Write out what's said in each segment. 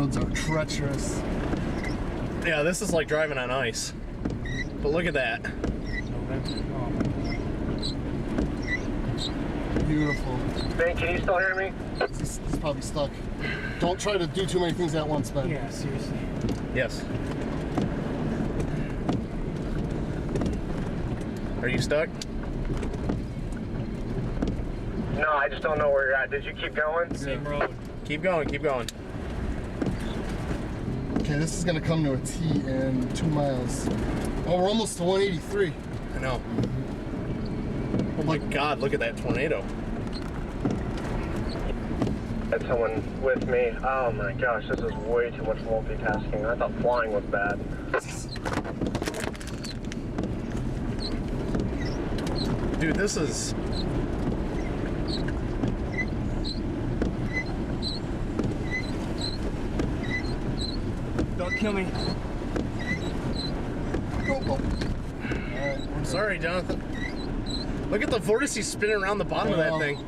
roads are treacherous. Yeah, this is like driving on ice. But look at that. Beautiful. Ben, can you still hear me? He's probably stuck. Don't try to do too many things at once, Ben. Yeah, seriously. Yes. Are you stuck? No, I just don't know where you're at. Did you keep going? Same road. Keep going, keep going. Okay, this is gonna come to a T in 2 miles. Oh, we're almost to 183. I know. Oh my God, look at that tornado. Had someone with me. Oh my gosh, this is way too much multitasking. I thought flying was bad. Dude, this is... Don't kill me. Go. I'm sorry, Jonathan. Look at the vortices spinning around the bottom of that thing.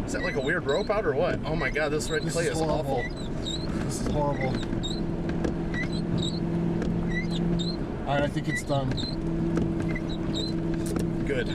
Is that like a weird rope out or what? Oh my God, this red clay is awful. This is horrible. Alright, I think it's done. Good.